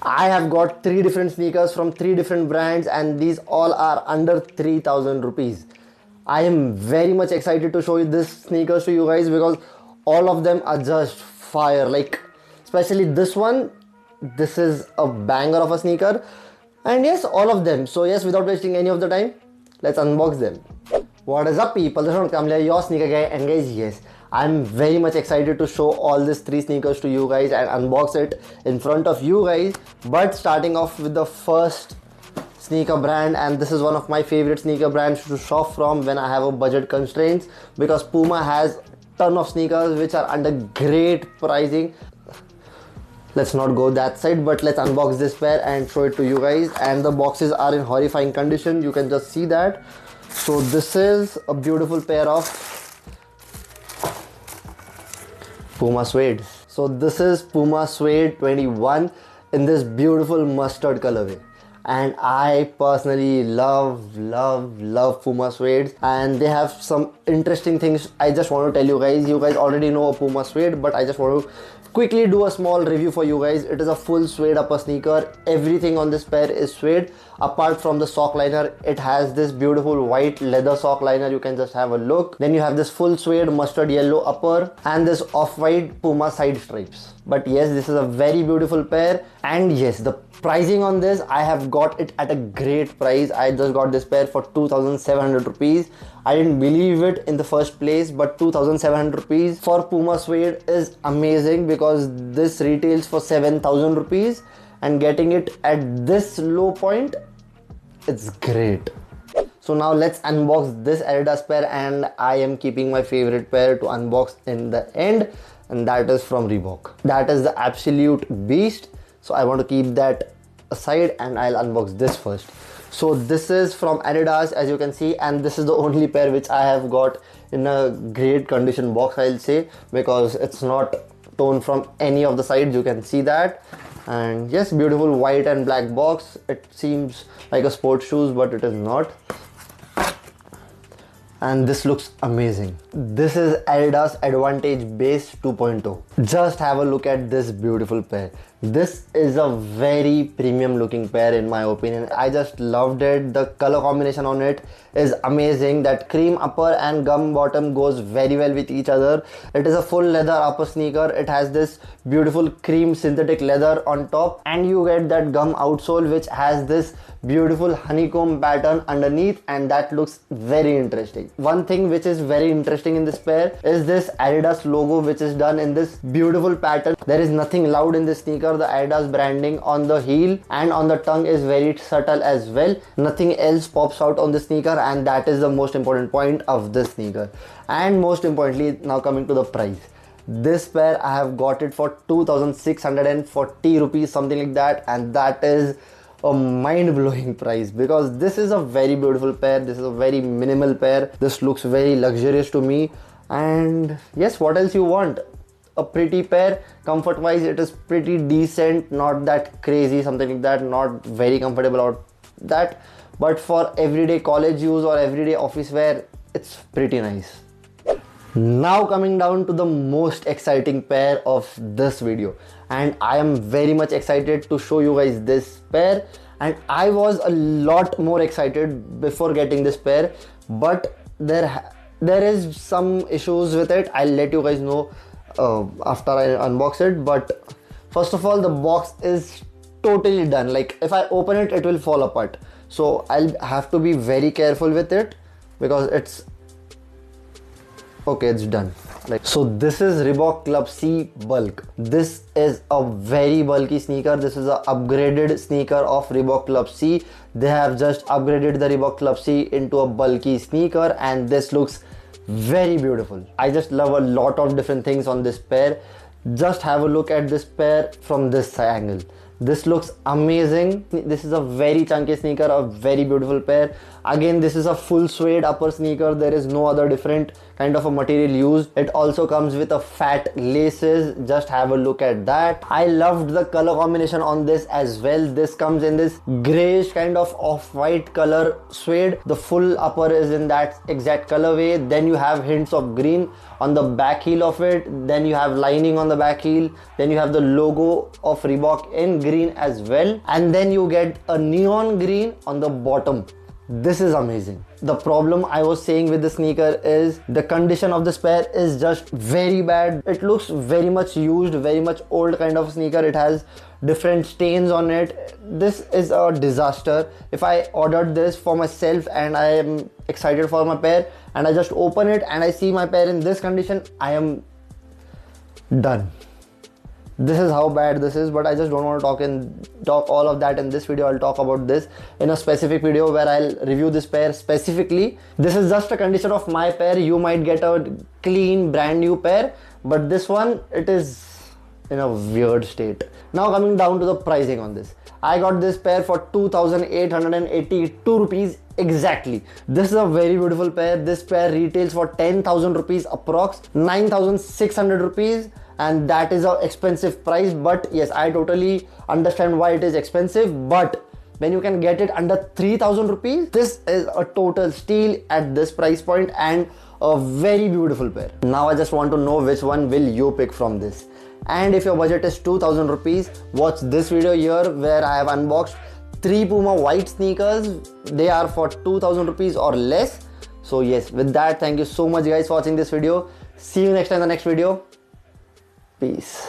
I have got 3 different sneakers from 3 different brands, and these all are under 3000 rupees. I am very much excited to show you this sneakers to you guys because all of them are just fire. Like, especially this one, this is a banger of a sneaker. And yes, all of them. So yes, without wasting any of the time, let's unbox them. What is up, people? This is Kamle, your sneaker guy, and guys, yes, I'm very much excited to show all these 3 sneakers to you guys and unbox it in front of you guys. But starting off with the first sneaker brand, and this is one of my favorite sneaker brands to shop from when I have a budget constraints, because Puma has ton of sneakers which are under great pricing. Let's not go that side, but let's unbox this pair and show it to you guys. And the boxes are in horrifying condition, you can just see that. So this is a beautiful pair of Puma Suede. So this is Puma Suede 21 in this beautiful mustard colorway. And I personally love Puma Suede, and they have some interesting things I just want to tell you guys. You guys already know a Puma Suede, but I just want to quickly do a small review for you guys. It is a full suede upper sneaker. Everything on this pair is suede apart from the sock liner. It has this beautiful white leather sock liner, you can just have a look. Then you have this full suede mustard yellow upper and this off-white Puma side stripes. But yes, this is a very beautiful pair. And yes, the pricing on this, I have got it at a great price. I just got this pair for 2700 rupees. I didn't believe it in the first place, but 2700 rupees for Puma Suede is amazing because this retails for 7000 rupees, and getting it at this low point, it's great. So now let's unbox this Adidas pair, and I am keeping my favorite pair to unbox in the end, and that is from Reebok. That is the Absolute Beast. So I want to keep that aside and I'll unbox this first. So this is from Adidas, as you can see, and this is the only pair which I have got in a great condition box, I'll say, because it's not torn from any of the sides, you can see that. And yes, beautiful white and black box. It seems like a sports shoes, but it is not. And this looks amazing. This is Adidas Advantage Base 2.0. Just have a look at this beautiful pair. This is a very premium looking pair in my opinion. I just loved it. The color combination on it is amazing. That cream upper and gum bottom goes very well with each other. It is a full leather upper sneaker. It has this beautiful cream synthetic leather on top, and you get that gum outsole which has this beautiful honeycomb pattern underneath, and that looks very interesting. One thing which is very interesting in this pair is this Adidas logo which is done in this beautiful pattern. There is nothing loud in this sneaker. The Adidas branding on the heel and on the tongue is very subtle as well. Nothing else pops out on the sneaker, and that is the most important point of this sneaker. And most importantly, now coming to the price. This pair I have got it for 2640 rupees, something like that, and that is a mind-blowing price because this is a very beautiful pair. This is a very minimal pair. This looks very luxurious to me, and yes, what else you want? A pretty pair. Comfort wise, it is pretty decent, not that crazy, something like that, not very comfortable or that, but for everyday college use or everyday office wear, it's pretty nice. Now coming down to the most exciting pair of this video, and I am very much excited to show you guys this pair. And I was a lot more excited before getting this pair, but there is some issues with it. I'll let you guys know after I unbox it. But first of all, the box is totally done. Like if I open it, it will fall apart, so I'll have to be very careful with it because it's okay, it's done. Like, so this is Reebok Club C Bulk. This is a very bulky sneaker. This is a upgraded sneaker of Reebok Club C. They have just upgraded the Reebok Club C into a bulky sneaker, and this looks very beautiful. I just love a lot of different things on this pair. Just have a look at this pair from this angle. This looks amazing. This is a very chunky sneaker, a very beautiful pair. Again, this is a full suede upper sneaker. There is no other different kind of a material used. It also comes with a fat laces. Just have a look at that. I loved the color combination on this as well. This comes in this grayish kind of off-white color suede. The full upper is in that exact colorway. Then you have hints of green on the back heel of it. Then you have lining on the back heel. Then you have the logo of Reebok in green as well. And then you get a neon green on the bottom. This is amazing. The problem I was saying with the sneaker is the condition of this pair is just very bad. It looks very much used, very much old kind of sneaker. It has different stains on it. This is a disaster. If I ordered this for myself and I am excited for my pair and I just open it and I see my pair in this condition, I am done. This is how bad this is, but I just don't want to talk all of that in this video. I'll talk about this in a specific video where I'll review this pair specifically. This is just a condition of my pair. You might get a clean brand new pair, but this one, it is in a weird state. Now coming down to the pricing on this. I got this pair for 2,882 rupees exactly. This is a very beautiful pair. This pair retails for 10,000 rupees approx, 9,600 rupees. And that is an expensive price, but yes, I totally understand why it is expensive. But when you can get it under 3,000 rupees, this is a total steal at this price point and a very beautiful pair. Now I just want to know which one will you pick from this. And if your budget is 2,000 rupees, watch this video here where I have unboxed 3 Puma white sneakers. They are for 2,000 rupees or less. So yes, with that, thank you so much guys for watching this video. See you next time in the next video. Peace.